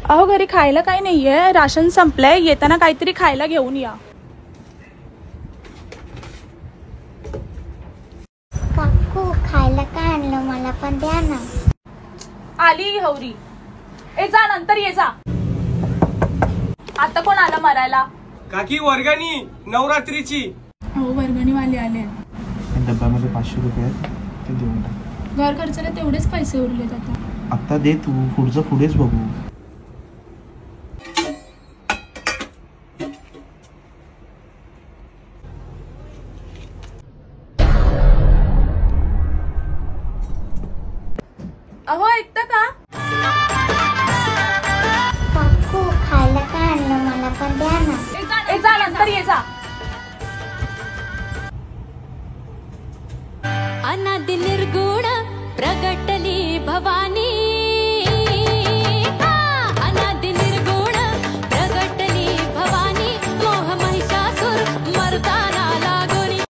अहो घरी खायला काही नाहीये, राशन संपलंय, येताना काहीतरी खायला घेऊन या. काकू खायला काय आणलं, मला पण द्या ना. आली हवरी. ए जा, नंतर ये जा. आता कोण आला मरायला? काकी वर्गणी नवरात्रीची. हो वर्गणीवाले आले. डब्यामध्ये 500 रुपये आहेत, ते देऊन टाक. घर खर्चाला तेवढेच पैसे उरलेत आता. आता दे तू, पुढचं पुढेच बघू. अहो ऐकता का? काकू खायला काय आणलं, मला पण द्या ना. ए जा, नंतर ये जा. अनादि निर्गुण प्रगटली भवानी.